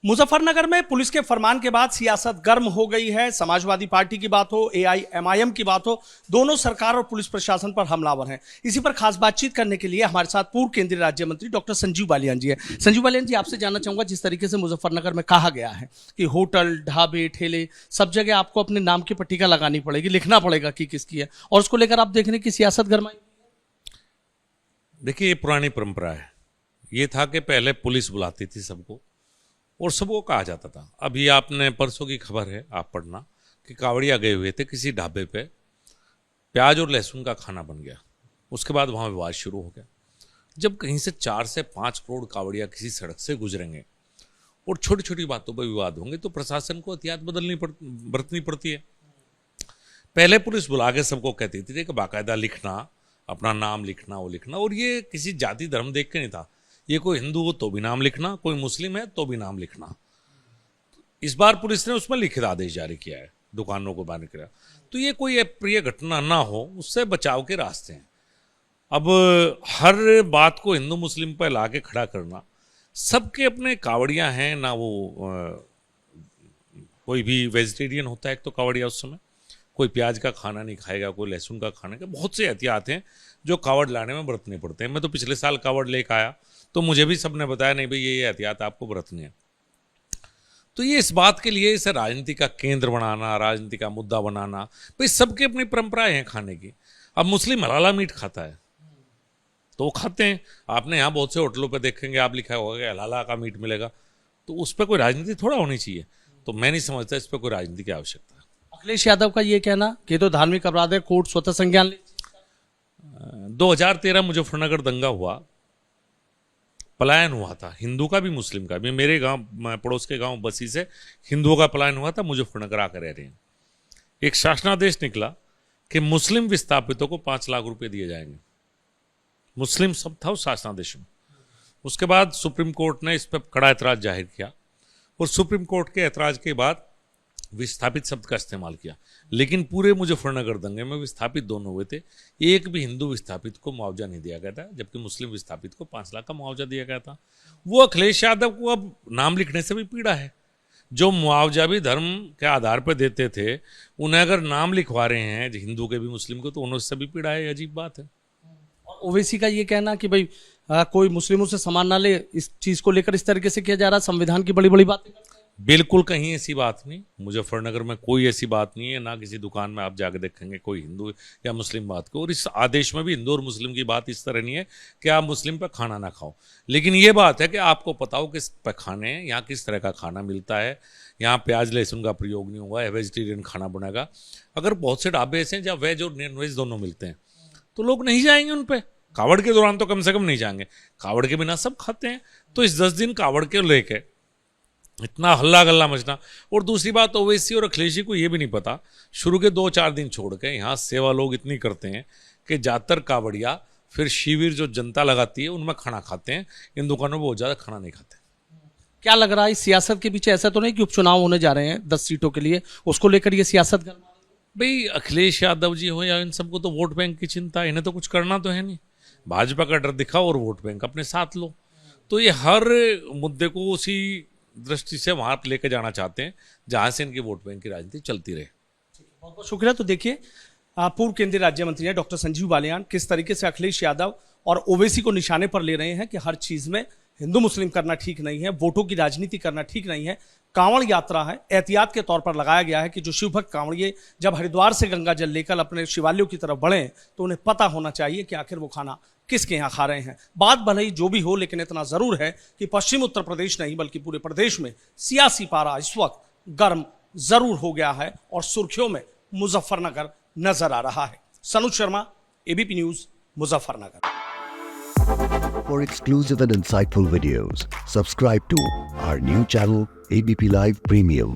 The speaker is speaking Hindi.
मुजफ्फरनगर में पुलिस के फरमान के बाद सियासत गर्म हो गई है। समाजवादी पार्टी की बात हो, एआईएमआईएम की बात हो, दोनों सरकार और पुलिस प्रशासन पर हमलावर हैं। इसी पर खास बातचीत करने के लिए हमारे साथ पूर्व केंद्रीय राज्य मंत्री डॉक्टर संजीव बालियान जी है। संजीव बालियान जी, आपसे जानना चाहूंगा, जिस तरीके से मुजफ्फरनगर में कहा गया है कि होटल, ढाबे, ठेले, सब जगह आपको अपने नाम की पट्टिका लगानी पड़ेगी, लिखना पड़ेगा कि किसकी है, और उसको लेकर आप देख रहे हैं कि सियासत गर्माई। देखिए, ये पुरानी परंपरा है। ये था कि पहले पुलिस बुलाती थी सबको और सबको कहा जाता था। अभी आपने परसों की खबर है, आप पढ़ना, कि कावड़िया गए हुए थे किसी ढाबे पे, प्याज और लहसुन का खाना बन गया। उसके बाद वहाँ विवाद शुरू हो गया। जब कहीं से 4 से 5 करोड़ कावड़िया किसी सड़क से गुजरेंगे और छोटी छोटी बातों पर विवाद होंगे तो प्रशासन को एहतियात बरतनी पड़ती है। पहले पुलिस बुला के सबको कहती थी कि बाकायदा लिखना, अपना नाम लिखना, वो लिखना, और ये किसी जाति धर्म देख के नहीं था। ये कोई हिंदू हो तो भी नाम लिखना, कोई मुस्लिम है तो भी नाम लिखना। इस बार पुलिस ने उसमें लिखित आदेश जारी किया है, दुकानों को बंद किया। तो ये कोई अप्रिय घटना ना हो, उससे बचाव के रास्ते हैं। अब हर बात को हिंदू मुस्लिम पर ला के खड़ा करना, सबके अपने कावड़ियाँ हैं ना। वो कोई भी वेजिटेरियन होता है एक तो कावड़िया, उस समय कोई प्याज का खाना नहीं खाएगा, कोई लहसुन का खाने का। बहुत से एहतियात हैं जो कावड़ लाने में बरतने पड़ते हैं। मैं तो पिछले साल कावड़ लेकर आया तो मुझे भी सबने बताया, नहीं भाई, ये एहतियात आपको बरतनी है। तो ये इस बात के लिए इसे राजनीति का केंद्र बनाना, राजनीति का मुद्दा बनाना, भाई सबकी अपनी परंपराएं हैं खाने की। अब मुस्लिम हलाला मीट खाता है तो वो खाते हैं। आपने यहाँ बहुत से होटलों पे देखेंगे, आप लिखा होगा कि हलाला का मीट मिलेगा, तो उस पर कोई राजनीति थोड़ा होनी चाहिए। तो मैं नहीं समझता इस पर कोई राजनीति की आवश्यकता है। अखिलेश यादव का ये कहना कि तो धार्मिक अपराध है, कोर्ट स्वतः संज्ञान ले। 2013 मुजफ्फरनगर दंगा हुआ, पलायन हुआ था हिंदू का भी मुस्लिम का भी। मेरे गांव, पड़ोस के गांव बसी से हिंदुओं का पलायन हुआ था, मुजफ्फरनगर आकर रह रहे हैं। एक शासनादेश निकला कि मुस्लिम विस्थापितों को 5 लाख रुपए दिए जाएंगे। मुस्लिम सब था उस शासनादेश में। उसके बाद सुप्रीम कोर्ट ने इस पर कड़ा ऐतराज जाहिर किया और सुप्रीम कोर्ट के ऐतराज के बाद विस्थापित शब्द का इस्तेमाल किया। लेकिन पूरे मुजफ्फरनगर दंगे में विस्थापित दोनों हुए थे। एक भी हिंदू विस्थापित को मुआवजा नहीं दिया गया था, जबकि मुस्लिम विस्थापित को 5 लाख का मुआवजा दिया गया था। वो अखिलेश यादव को अब नाम लिखने से भी पीड़ा है। जो मुआवजा भी धर्म के आधार पर देते थे, उन्हें अगर नाम लिखवा रहे हैं हिंदू के भी मुस्लिम को, तो उन्हें उससे भी पीड़ा है। अजीब बात है। ओवैसी का ये कहना कि भाई कोई मुस्लिमों से सामान ना ले, इस चीज को लेकर इस तरीके से किया जा रहा है, संविधान की बड़ी बड़ी बातें। बिल्कुल कहीं ऐसी बात नहीं। मुजफ्फरनगर में कोई ऐसी बात नहीं है, ना किसी दुकान में आप जाकर देखेंगे कोई हिंदू या मुस्लिम बात को। और इस आदेश में भी हिंदू और मुस्लिम की बात इस तरह नहीं है कि आप मुस्लिम पर खाना ना खाओ। लेकिन ये बात है कि आपको पता हो किस पर खाने हैं, यहाँ किस तरह का खाना मिलता है, यहाँ प्याज लहसुन का प्रयोग नहीं होगा, वेजिटेरियन खाना बनेगा। अगर बहुत से ढाबे ऐसे हैं जहाँ वेज और नॉन वेज दोनों मिलते हैं तो लोग नहीं जाएंगे उन पर। कावड़ के दौरान तो कम से कम नहीं जाएंगे, कावड़ के बिना सब खाते हैं। तो इस 10 दिन कावड़ के लेके इतना हल्ला गल्ला मचना। और दूसरी बात, ओवैसी और अखिलेश को ये भी नहीं पता, शुरू के 2-4 दिन छोड़ के यहाँ सेवा लोग इतनी करते हैं कि ज़्यादातर कावड़िया फिर शिविर जो जनता लगाती है उनमें खाना खाते हैं। इन दुकानों में बहुत ज़्यादा खाना नहीं खाते। क्या लग रहा है, इस सियासत के पीछे ऐसा तो नहीं कि उपचुनाव होने जा रहे हैं 10 सीटों के लिए, उसको लेकर ये सियासत करना? भाई अखिलेश यादव जी हो या इन सबको तो वोट बैंक की चिंता है, इन्हें तो कुछ करना तो है नहीं। भाजपा का डर दिखाओ और वोट बैंक अपने साथ लो। तो ये हर मुद्दे को उसी दृष्टि से वहां लेके जाना चाहते हैं जहां से इनके वोट बैंक की राजनीति चलती रहे। बहुत बहुत शुक्रिया। तो देखिए, पूर्व केंद्रीय राज्य मंत्री हैं डॉक्टर संजीव बालियान किस तरीके से अखिलेश यादव और ओवैसी को निशाने पर ले रहे हैं कि हर चीज में हिंदू मुस्लिम करना ठीक नहीं है, वोटों की राजनीति करना ठीक नहीं है। कांवड़ यात्रा है, एहतियात के तौर पर लगाया गया है कि जो शिवभक्त कांवड़िए जब हरिद्वार से गंगा जल लेकर अपने शिवालयों की तरफ बढ़े तो उन्हें पता होना चाहिए कि आखिर वो खाना किसके यहाँ खा रहे हैं। बात भले ही जो भी हो, लेकिन इतना जरूर है कि पश्चिम उत्तर प्रदेश नहीं बल्कि पूरे प्रदेश में सियासी पारा इस वक्त गर्म जरूर हो गया है और सुर्खियों में मुजफ्फरनगर नजर आ रहा है। Sanuj Sharma, ABP news, Muzaffarnagar. For exclusive and insightful videos, subscribe to our new channel ABP Live Premium.